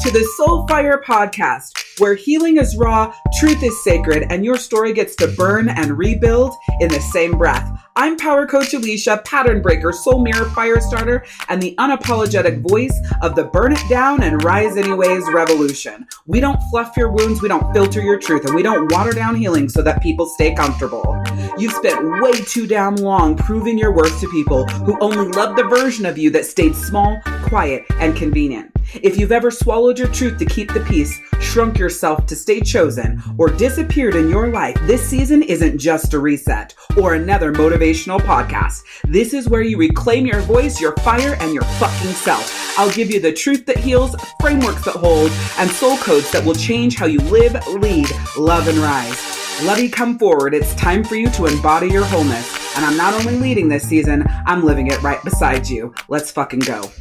to the Soulfire Podcast, where healing is raw, truth is sacred, and your story gets to burn and rebuild in the same breath. I'm Power Coach Alishia, pattern breaker, soul mirror, fire starter, and the unapologetic voice of the burn it down and rise anyways revolution. We don't fluff your wounds, we don't filter your truth, and we don't water down healing so that people stay comfortable. You've spent way too damn long proving your worth to people who only love the version of you that stayed small, quiet, and convenient. If you've ever swallowed your truth to keep the peace, shrunk yourself to stay chosen, or disappeared in your life, this season isn't just a reset or another motivational podcast. This is where you reclaim your voice, your fire, and your fucking self. I'll give you the truth that heals, frameworks that hold, and soul codes that will change how you live, lead, love, and rise. Lovey, come forward. It's time for you to embody your wholeness. And I'm not only leading this season, I'm living it right beside you. Let's fucking go.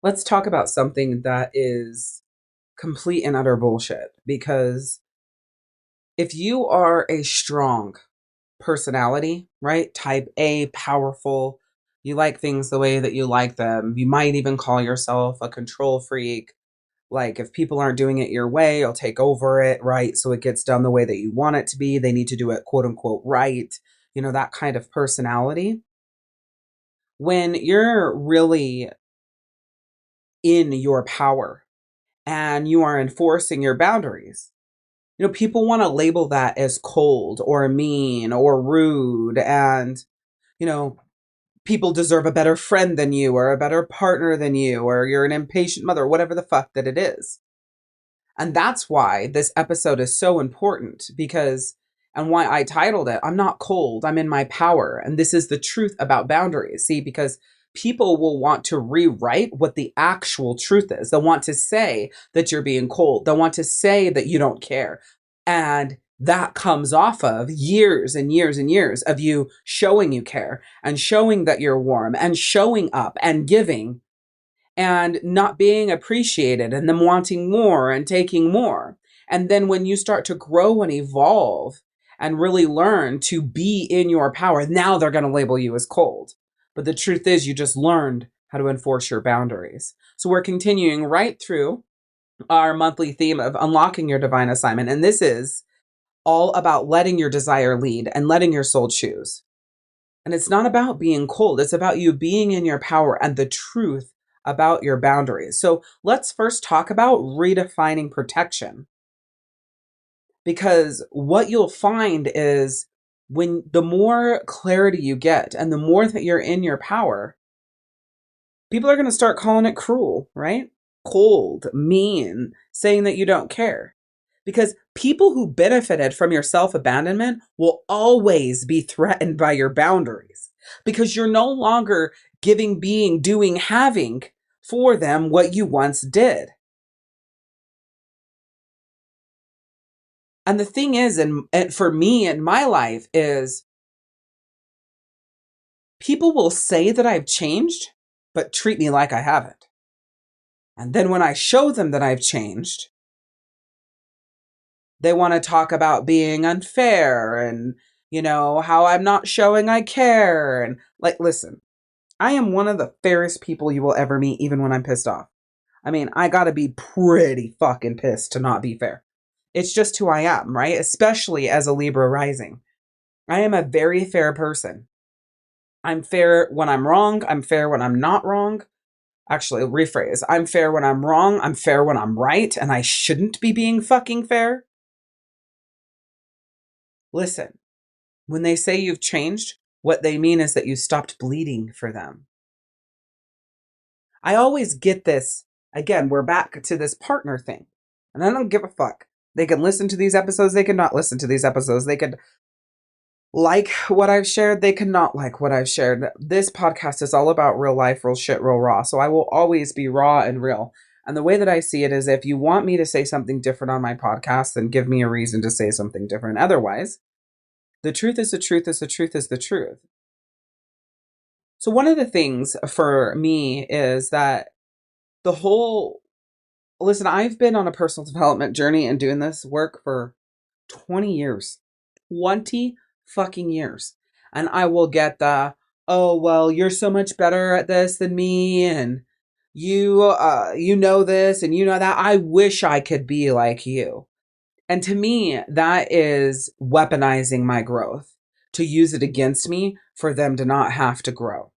Let's talk about something that is complete and utter bullshit. Because if you are a strong personality, right? Type A, powerful, you like things the way that you like them. You might even call yourself a control freak. Like if people aren't doing it your way, you'll take over it, right? So it gets done the way that you want it to be. They need to do it, quote unquote, right. You know, that kind of personality. When you're really in your power and you are enforcing your boundaries, you know, people want to label that as cold or mean or rude. And, you know, people deserve a better friend than you or a better partner than you, or you're an impatient mother, whatever the fuck that it is. And that's why this episode is so important, because, and why I titled it, I'm not cold, I'm in my power. And this is the truth about boundaries. See, because people will want to rewrite what the actual truth is. They'll want to say that you're being cold. They'll want to say that you don't care. And that comes off of years and years and years of you showing you care and showing that you're warm and showing up and giving and not being appreciated, and them wanting more and taking more. And then when you start to grow and evolve and really learn to be in your power, now they're going to label you as cold. But the truth is, you just learned how to enforce your boundaries. So we're continuing right through our monthly theme of unlocking your divine assignment. And this is all about letting your desire lead and letting your soul choose. And it's not about being cold. It's about you being in your power and the truth about your boundaries. So let's first talk about redefining protection. Because what you'll find is when the more clarity you get and the more that you're in your power, people are going to start calling it cruel, right? Cold, mean, saying that you don't care. Because people who benefited from your self-abandonment will always be threatened by your boundaries, because you're no longer giving, being, doing, having for them what you once did. And the thing is, and for me in my life, is people will say that I've changed, but treat me like I haven't. And then when I show them that I've changed, they want to talk about being unfair and, you know, how I'm not showing I care. And like, listen, I am one of the fairest people you will ever meet, even when I'm pissed off. I mean, I gotta be pretty fucking pissed to not be fair. It's just who I am, right? Especially as a Libra rising. I am a very fair person. I'm fair when I'm wrong. I'm fair when I'm not wrong. Actually, rephrase. I'm fair when I'm wrong. I'm fair when I'm right. And I shouldn't be being fucking fair. Listen, when they say you've changed, what they mean is that you stopped bleeding for them. I always get this. Again, we're back to this partner thing. And I don't give a fuck. They can listen to these episodes. They can not listen to these episodes. They could like what I've shared. They can not like what I've shared. This podcast is all about real life, real shit, real raw. So I will always be raw and real. And the way that I see it is, if you want me to say something different on my podcast, then give me a reason to say something different. Otherwise, the truth is the truth is the truth is the truth. So one of the things for me is that listen, I've been on a personal development journey and doing this work for 20 years. 20 fucking years. And I will get the, oh, well, you're so much better at this than me. And you know this and you know that. I wish I could be like you. And to me, that is weaponizing my growth to use it against me for them to not have to grow.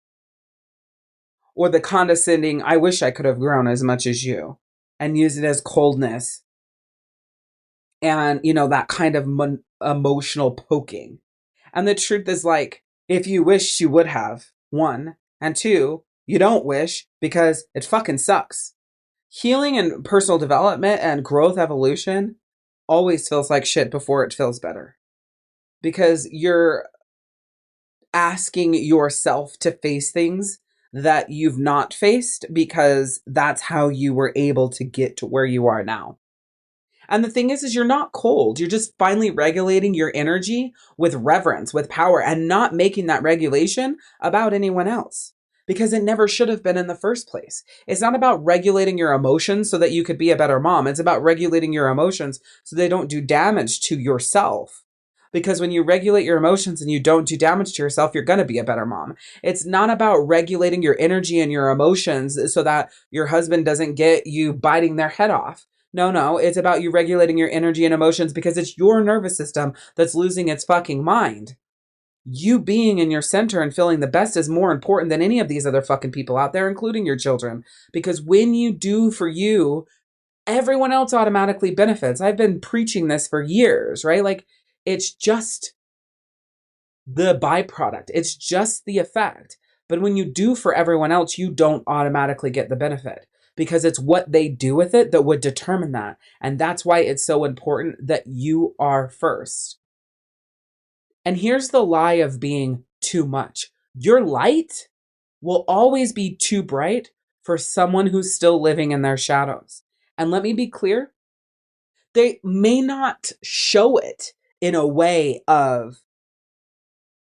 Or the condescending, I wish I could have grown as much as you, and use it as coldness and, that kind of emotional poking. And the truth is, like, if you wish you would have, one, and two, you don't wish because it fucking sucks. Healing and personal development and growth evolution always feels like shit before it feels better, because you're asking yourself to face things that you've not faced because that's how you were able to get to where you are now. And the thing is you're not cold. You're just finally regulating your energy with reverence, with power, and not making that regulation about anyone else, because it never should have been in the first place. It's not about regulating your emotions so that you could be a better mom. It's about regulating your emotions so they don't do damage to yourself. Because when you regulate your emotions and you don't do damage to yourself, you're going to be a better mom. It's not about regulating your energy and your emotions so that your husband doesn't get you biting their head off. No, it's about you regulating your energy and emotions because it's your nervous system that's losing its fucking mind. You being in your center and feeling the best is more important than any of these other fucking people out there, including your children. Because when you do for you, everyone else automatically benefits. I've been preaching this for years, right? Like, it's just the byproduct. It's just the effect. But when you do for everyone else, you don't automatically get the benefit, because it's what they do with it that would determine that. And that's why it's so important that you are first. And here's the lie of being too much. Your light will always be too bright for someone who's still living in their shadows. And let me be clear, they may not show it in a way of,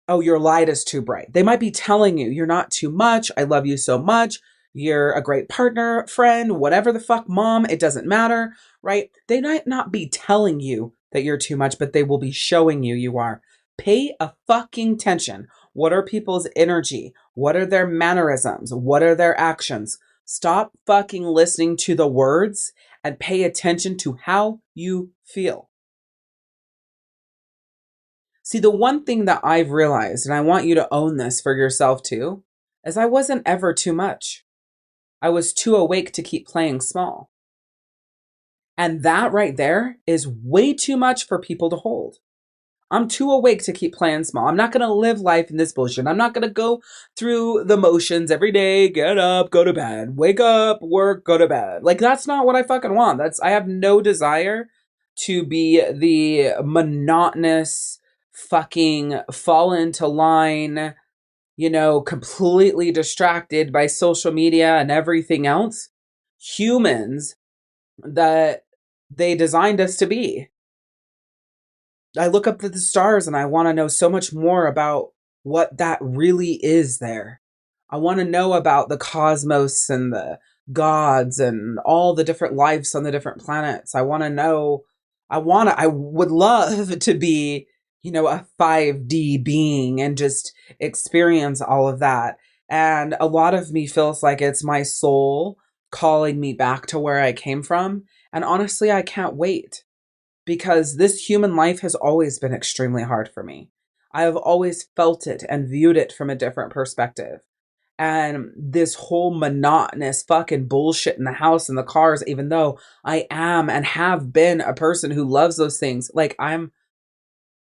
oh, your light is too bright. They might be telling you, you're not too much. I love you so much. You're a great partner, friend, whatever the fuck, mom. It doesn't matter, right? They might not be telling you that you're too much, but they will be showing you you are. Pay a fucking attention. What are people's energy? What are their mannerisms? What are their actions? Stop fucking listening to the words and pay attention to how you feel. See, the one thing that I've realized, and I want you to own this for yourself too, is I wasn't ever too much. I was too awake to keep playing small. And that right there is way too much for people to hold. I'm too awake to keep playing small. I'm not going to live life in this bullshit. I'm not going to go through the motions every day, get up, go to bed, wake up, work, go to bed. Like, that's not what I fucking want. I have no desire to be the monotonous fucking fall into line, completely distracted by social media and everything else. Humans that they designed us to be. I look up at the stars and I want to know so much more about what that really is there. I want to know about the cosmos and the gods and all the different lives on the different planets. I want to know, I would love to be, a 5D being and just experience all of that. And a lot of me feels like it's my soul calling me back to where I came from. And honestly, I can't wait, because this human life has always been extremely hard for me. I have always felt it and viewed it from a different perspective. And this whole monotonous fucking bullshit in the house and the cars, even though I am and have been a person who loves those things,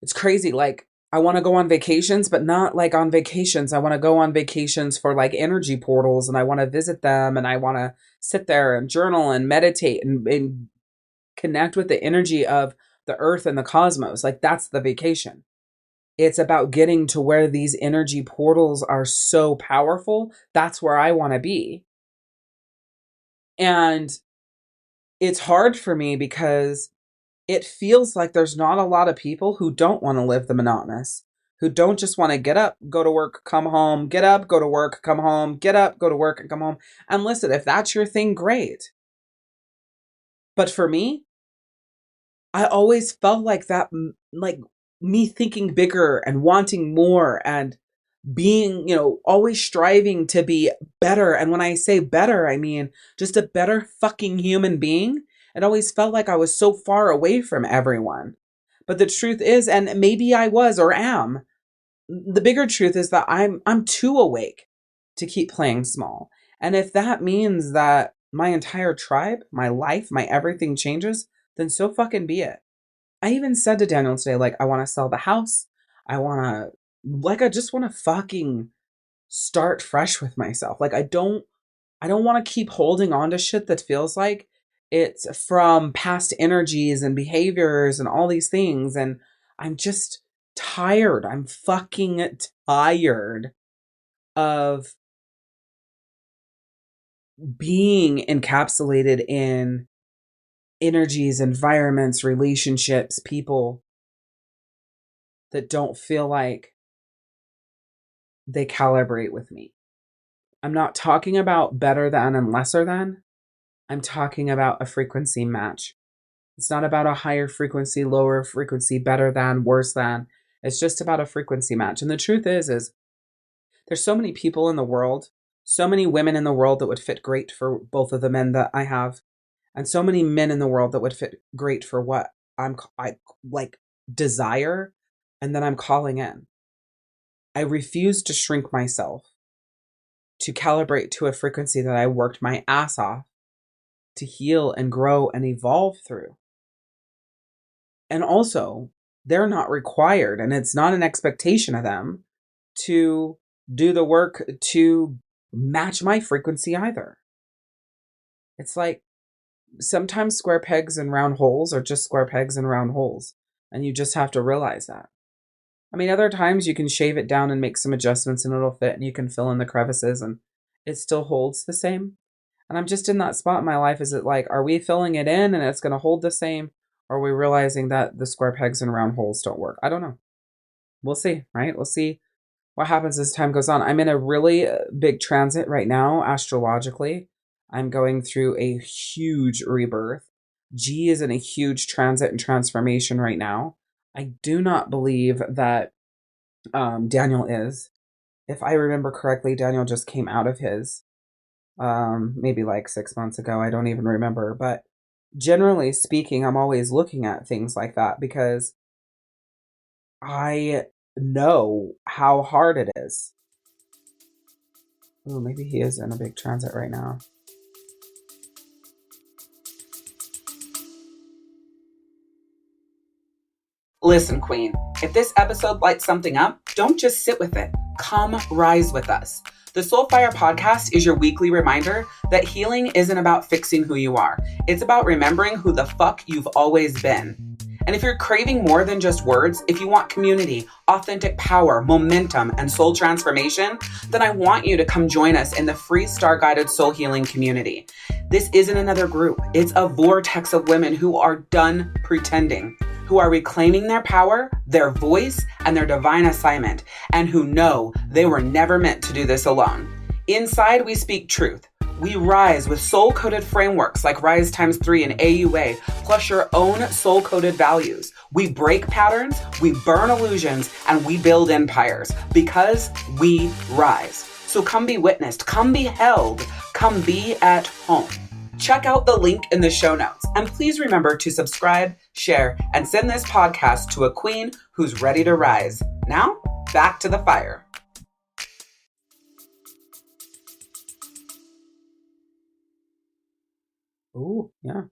it's crazy. Like, I want to go on vacations, but not like on vacations. I want to go on vacations for like energy portals, and I want to visit them, and I want to sit there and journal and meditate and connect with the energy of the earth and the cosmos. Like, that's the vacation. It's about getting to where these energy portals are so powerful. That's where I want to be. And it's hard for me because it feels like there's not a lot of people who don't want to live the monotonous, who don't just want to get up, go to work, come home, get up, go to work, come home, get up, go to work, and come home. And listen, if that's your thing, great. But for me, I always felt like that, like me thinking bigger and wanting more. And being, always striving to be better. And when I say better, I mean just a better fucking human being. It always felt like I was so far away from everyone. But the truth is, and maybe I was or am, the bigger truth is that I'm too awake to keep playing small. And if that means that my entire tribe, my life, my everything changes, then so fucking be it. I even said to Daniel today, like, I want to sell the house. I just want to fucking start fresh with myself. Like, I don't want to keep holding on to shit that feels like it's from past energies and behaviors and all these things. And I'm just tired. I'm fucking tired of being encapsulated in energies, environments, relationships, people that don't feel like they calibrate with me. I'm not talking about better than and lesser than. I'm talking about a frequency match. It's not about a higher frequency, lower frequency, better than, worse than. It's just about a frequency match. And the truth is there's so many people in the world, so many women in the world that would fit great for both of the men that I have, and so many men in the world that would fit great for what I like desire and that I'm calling in. I refuse to shrink myself to calibrate to a frequency that I worked my ass off to heal and grow and evolve through. And also, they're not required, and it's not an expectation of them to do the work to match my frequency either. It's like sometimes square pegs and round holes are just square pegs and round holes, and you just have to realize that. I mean, other times you can shave it down and make some adjustments and it'll fit, and you can fill in the crevices and it still holds the same. And I'm just in that spot in my life. Is it like, are we filling it in and it's going to hold the same? Or are we realizing that the square pegs and round holes don't work? I don't know. We'll see, right? We'll see what happens as time goes on. I'm in a really big transit right now, astrologically. I'm going through a huge rebirth. G is in a huge transit and transformation right now. I do not believe that Daniel is. If I remember correctly, Daniel just came out of his maybe like 6 months ago. I don't even remember. But generally speaking, I'm always looking at things like that because I know how hard it is. Oh, maybe he is in a big transit right now. Listen, Queen, if this episode lights something up, don't just sit with it. Come rise with us. The Soulfire Podcast is your weekly reminder that healing isn't about fixing who you are. It's about remembering who the fuck you've always been. And if you're craving more than just words, if you want community, authentic power, momentum, and soul transformation, then I want you to come join us in the free Star-Guided Soul Healing community. This isn't another group. It's a vortex of women who are done pretending, who are reclaiming their power, their voice, and their divine assignment, and who know they were never meant to do this alone. Inside, we speak truth. We rise with soul-coded frameworks like Rise Times 3 and AUA, plus your own soul-coded values. We break patterns, we burn illusions, and we build empires because we rise. So come be witnessed, come be held, come be at home. Check out the link in the show notes. And please remember to subscribe, share, and send this podcast to a queen who's ready to rise. Now, back to the fire. Oh, yeah.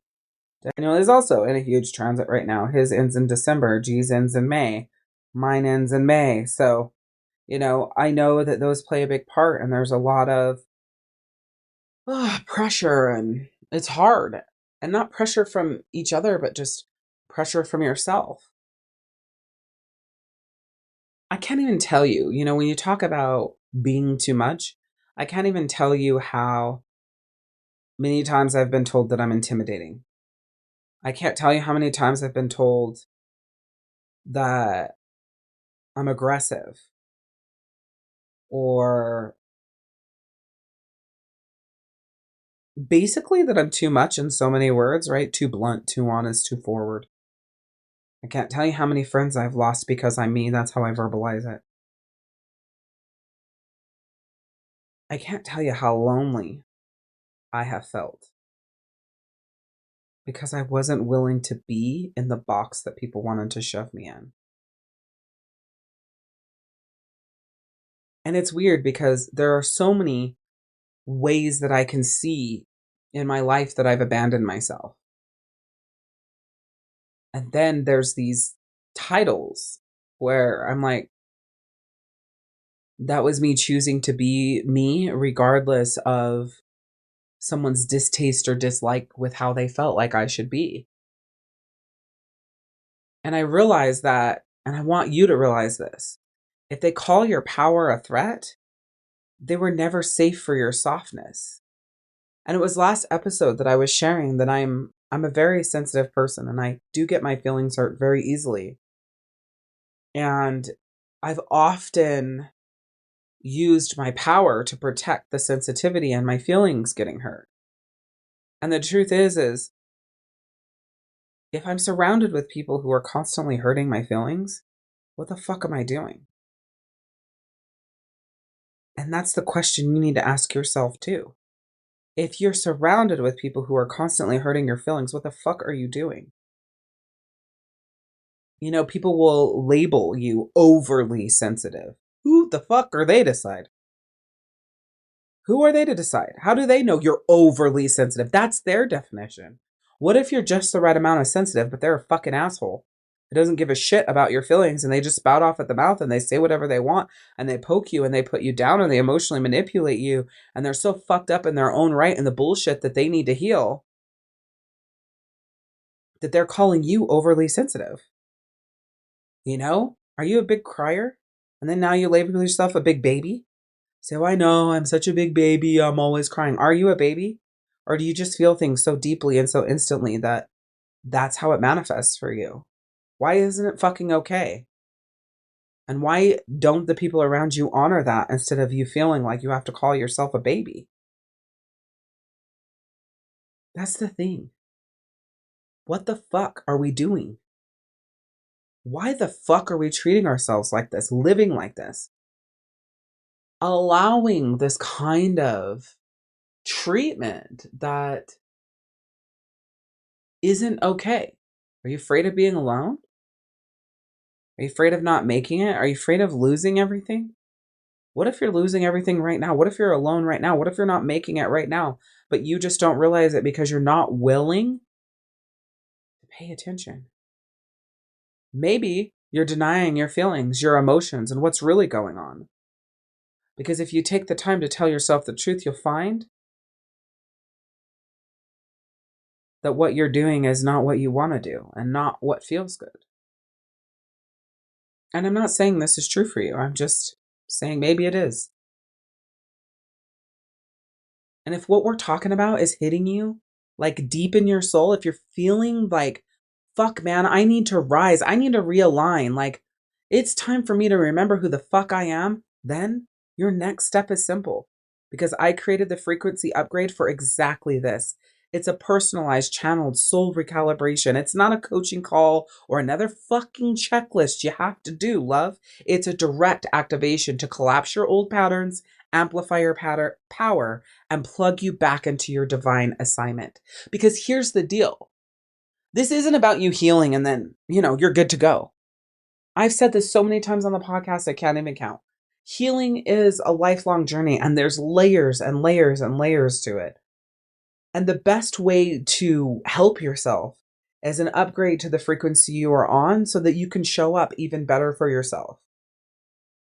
Daniel is also in a huge transit right now. His ends in December. G's ends in May. Mine ends in May. So, I know that those play a big part, and there's a lot of pressure, and it's hard. And not pressure from each other, but just pressure from yourself. I can't even tell you, when you talk about being too much, I can't even tell you how many times I've been told that I'm intimidating. I can't tell you how many times I've been told that I'm aggressive or basically that I'm too much in so many words, right? Too blunt, too honest, too forward. I can't tell you how many friends I've lost because I'm me. That's how I verbalize it. I can't tell you how lonely I have felt because I wasn't willing to be in the box that people wanted to shove me in. And it's weird because there are so many ways that I can see in my life that I've abandoned myself. And then there's these titles where I'm like, that was me choosing to be me, regardless of someone's distaste or dislike with how they felt like I should be. And I realize that, and I want you to realize this. If they call your power a threat, they were never safe for your softness. And it was last episode that I was sharing that I'm a very sensitive person and I do get my feelings hurt very easily. And I've often used my power to protect the sensitivity and my feelings getting hurt. And the truth is if I'm surrounded with people who are constantly hurting my feelings, what the fuck am I doing? And that's the question you need to ask yourself too. If you're surrounded with people who are constantly hurting your feelings, what the fuck are you doing? You know, people will label you overly sensitive. Who the fuck are they to decide? Who are they to decide? How do they know you're overly sensitive? That's their definition. What if you're just the right amount of sensitive, but they're a fucking asshole? It doesn't give a shit about your feelings and they just spout off at the mouth and they say whatever they want and they poke you and they put you down and they emotionally manipulate you and they're so fucked up in their own right and the bullshit that they need to heal that they're calling you overly sensitive. You know? Are you a big crier? And then now you label yourself a big baby? Say, oh, I know, I'm such a big baby, I'm always crying. Are you a baby? Or do you just feel things so deeply and so instantly that that's how it manifests for you? Why isn't it fucking okay? And why don't the people around you honor that instead of you feeling like you have to call yourself a baby? That's the thing. What the fuck are we doing? Why the fuck are we treating ourselves like this, living like this? Allowing this kind of treatment that isn't okay. Are you afraid of being alone? Are you afraid of not making it? Are you afraid of losing everything? What if you're losing everything right now? What if you're alone right now? What if you're not making it right now, but you just don't realize it because you're not willing to pay attention? Maybe you're denying your feelings, your emotions, and what's really going on. Because if you take the time to tell yourself the truth, you'll find that what you're doing is not what you want to do and not what feels good. And I'm not saying this is true for you. I'm just saying maybe it is. And if what we're talking about is hitting you like deep in your soul, if you're feeling like, fuck, man, I need to rise, I need to realign, like it's time for me to remember who the fuck I am, then your next step is simple because I created the frequency upgrade for exactly this. It's a personalized, channeled soul recalibration. It's not a coaching call or another fucking checklist you have to do, love. It's a direct activation to collapse your old patterns, amplify your power, and plug you back into your divine assignment. Because here's the deal. This isn't about you healing and then, you're good to go. I've said this so many times on the podcast, I can't even count. Healing is a lifelong journey and there's layers and layers and layers to it. And the best way to help yourself is an upgrade to the frequency you are on so that you can show up even better for yourself.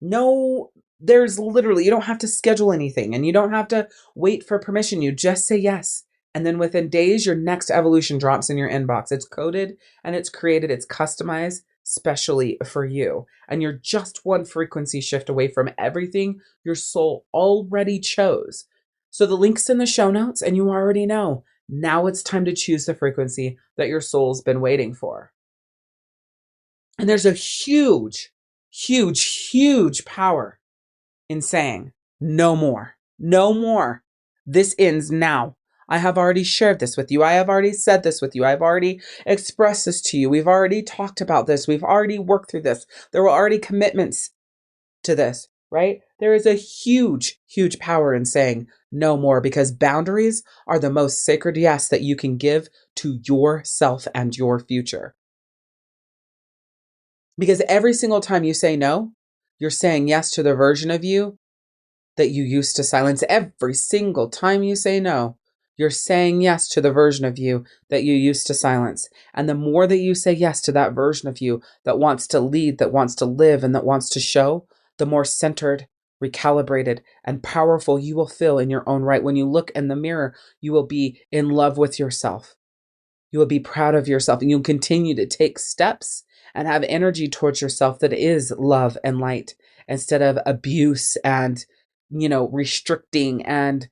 No, there's literally, you don't have to schedule anything and you don't have to wait for permission. You just say yes. And then within days, your next evolution drops in your inbox. It's coded and it's created, it's customized specially for you. And you're just one frequency shift away from everything your soul already chose. So the link's in the show notes and you already know. Now it's time to choose the frequency that your soul's been waiting for. And there's a huge, huge, huge power in saying no more, no more. This ends now. I have already shared this with you. I have already said this with you. I've already expressed this to you. We've already talked about this. We've already worked through this. There were already commitments to this. right? There is a huge, huge power in saying no more, because boundaries are the most sacred yes that you can give to yourself and your future. Because every single time you say no, you're saying yes to the version of you that you used to silence. Every single time you say no, you're saying yes to the version of you that you used to silence. And the more that you say yes to that version of you that wants to lead, that wants to live, and that wants to show, the more centered, recalibrated, and powerful you will feel in your own right. When you look in the mirror, you will be in love with yourself. You will be proud of yourself, and you'll continue to take steps and have energy towards yourself that is love and light, instead of abuse and, restricting and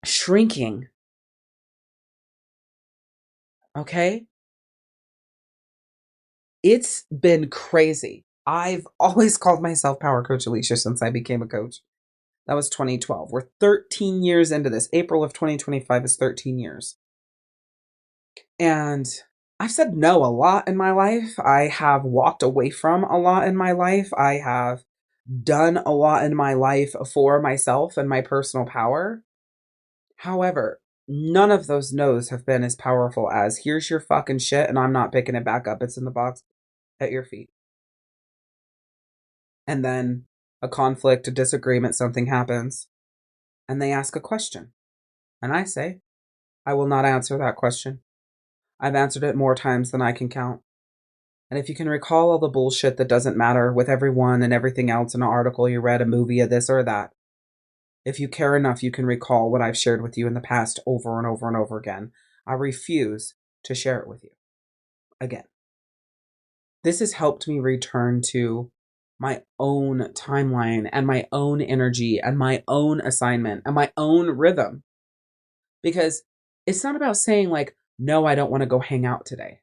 shrinking. Okay? It's been crazy. I've always called myself Power Coach Alishia since I became a coach. That was 2012. We're 13 years into this. April of 2025 is 13 years. And I've said no a lot in my life. I have walked away from a lot in my life. I have done a lot in my life for myself and my personal power. However, none of those no's have been as powerful as, here's your fucking shit and I'm not picking it back up. It's in the box at your feet. And then a conflict, a disagreement, something happens, and they ask a question. And I say, I will not answer that question. I've answered it more times than I can count. And if you can recall all the bullshit that doesn't matter with everyone and everything else in an article you read, a movie, a this or that, if you care enough, you can recall what I've shared with you in the past over and over and over again. I refuse to share it with you again. This has helped me return to my own timeline and my own energy and my own assignment and my own rhythm. Because it's not about saying like, no, I don't want to go hang out today.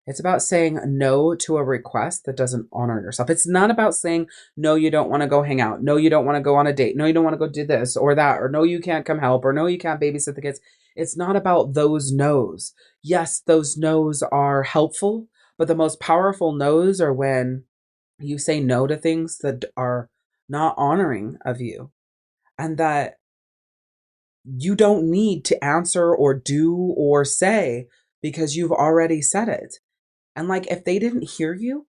It's about saying no to a request that doesn't honor yourself. It's not about saying, no, you don't want to go hang out. No, you don't want to go on a date. No, you don't want to go do this or that. Or no, you can't come help. Or no, you can't babysit the kids. It's not about those no's. Yes, those no's are helpful, but the most powerful no's are when you say no to things that are not honoring of you and that you don't need to answer or do or say because you've already said it. And like, if they didn't hear you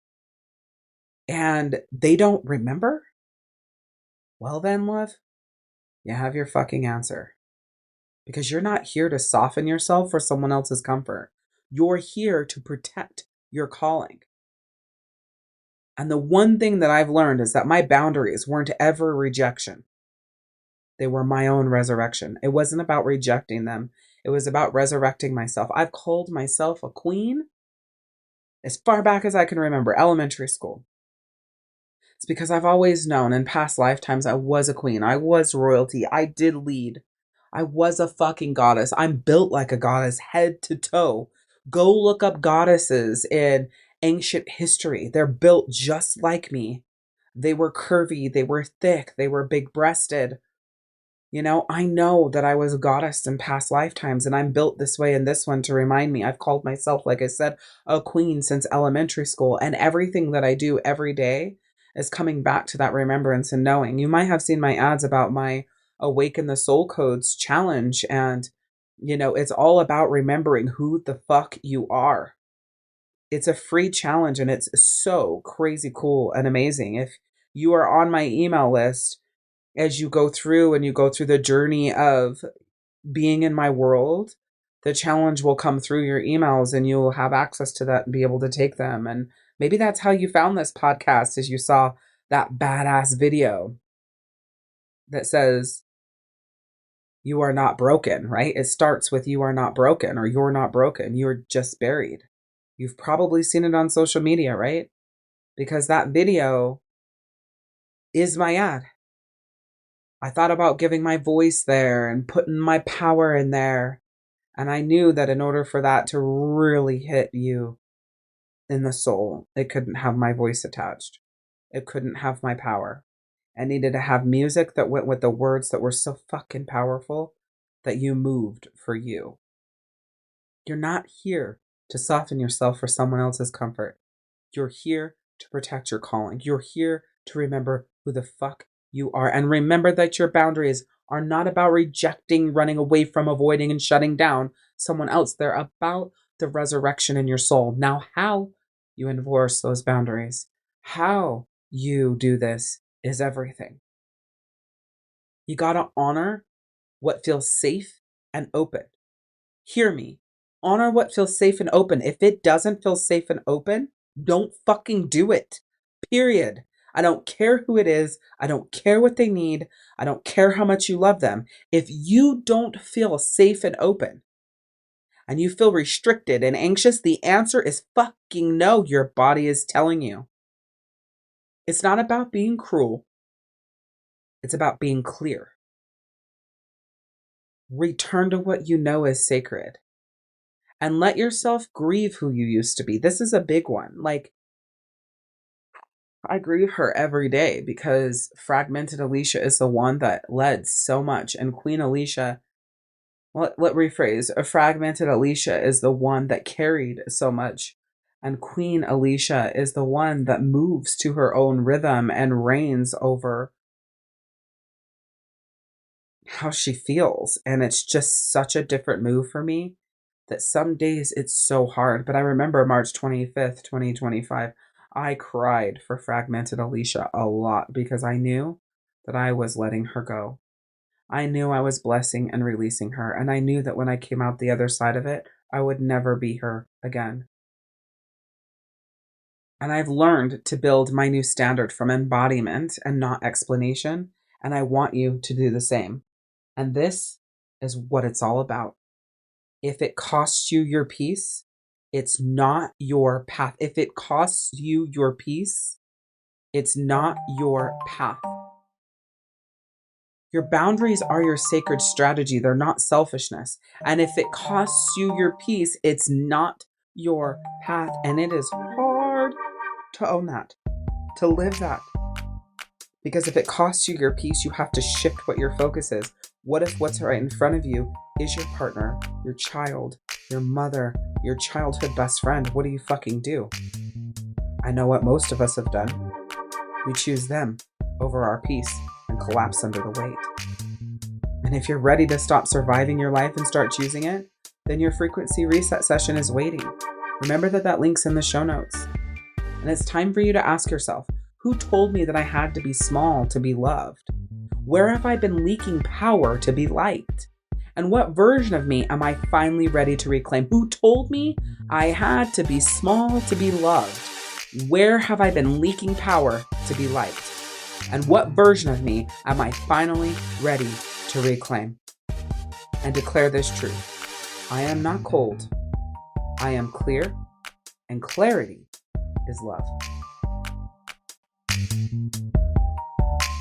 and they don't remember, well then, love, you have your fucking answer. Because you're not here to soften yourself for someone else's comfort. You're here to protect your calling. And the one thing that I've learned is that my boundaries weren't ever rejection. They were my own resurrection. It wasn't about rejecting them. It was about resurrecting myself. I've called myself a queen as far back as I can remember, elementary school. It's because I've always known in past lifetimes I was a queen. I was royalty. I did lead. I was a fucking goddess. I'm built like a goddess, head to toe. Go look up goddesses in ancient history. They're built just like me. They were curvy. They were thick. They were big breasted. I know that I was a goddess in past lifetimes and I'm built this way in this one to remind me. I've called myself, like I said, a queen since elementary school, and everything that I do every day is coming back to that remembrance and knowing. You might have seen my ads about my Awaken the Soul Codes challenge, and it's all about remembering who the fuck you are. It's a free challenge and it's so crazy cool and amazing. If you are on my email list, as you go through the journey of being in my world, the challenge will come through your emails and you'll have access to that and be able to take them. And maybe that's how you found this podcast, as you saw that badass video that says, you are not broken, right? It starts with, you are not broken, or you're not broken. You're just buried. You've probably seen it on social media, right? Because that video is my ad. I thought about giving my voice there and putting my power in there. And I knew that in order for that to really hit you in the soul, it couldn't have my voice attached. It couldn't have my power. It needed to have music that went with the words that were so fucking powerful that you moved for you. You're not here to soften yourself for someone else's comfort. You're here to protect your calling. You're here to remember who the fuck you are. And remember that your boundaries are not about rejecting, running away from, avoiding, and shutting down someone else. They're about the resurrection in your soul. Now, how you enforce those boundaries, how you do this is everything. You gotta honor what feels safe and open. Hear me. Honor what feels safe and open. If it doesn't feel safe and open, don't fucking do it. Period. I don't care who it is. I don't care what they need. I don't care how much you love them. If you don't feel safe and open and you feel restricted and anxious, the answer is fucking no. Your body is telling you. It's not about being cruel. It's about being clear. Return to what you know is sacred and let yourself grieve who you used to be. This is a big one. Like, I grieve her every day because fragmented Alishia is the one that led so much. And Queen Alishia, let rephrase, a fragmented Alishia is the one that carried so much. And Queen Alishia is the one that moves to her own rhythm and reigns over how she feels. And it's just such a different move for me that some days it's so hard. But I remember March 25th, 2025, I cried for fragmented Alishia a lot because I knew that I was letting her go. I knew I was blessing and releasing her. And I knew that when I came out the other side of it, I would never be her again. And I've learned to build my new standard from embodiment and not explanation. And I want you to do the same. And this is what it's all about. If it costs you your peace, it's not your path. If it costs you your peace, it's not your path. Your boundaries are your sacred strategy. They're not selfishness. And if it costs you your peace, it's not your path. And it is hard to own that, to live that. Because if it costs you your peace, you have to shift what your focus is. What if what's right in front of you is your partner, your child, your mother, your childhood best friend? What do you fucking do? I know what most of us have done. We choose them over our peace and collapse under the weight. And if you're ready to stop surviving your life and start choosing it, then your frequency reset session is waiting. Remember that link's in the show notes. And it's time for you to ask yourself, who told me that I had to be small to be loved? Where have I been leaking power to be liked? And what version of me am I finally ready to reclaim? Who told me I had to be small to be loved? Where have I been leaking power to be liked? And what version of me am I finally ready to reclaim? And declare this truth. I am not cold. I am clear, and clarity is love.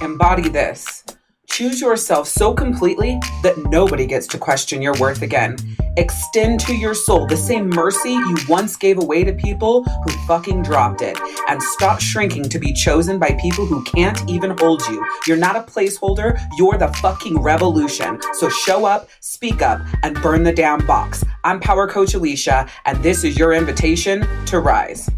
Embody this. Choose yourself so completely that nobody gets to question your worth again. Extend to your soul the same mercy you once gave away to people who fucking dropped it. And stop shrinking to be chosen by people who can't even hold you. You're not a placeholder, you're the fucking revolution. So show up, speak up, and burn the damn box. I'm Power Coach Alishia, and this is your invitation to rise.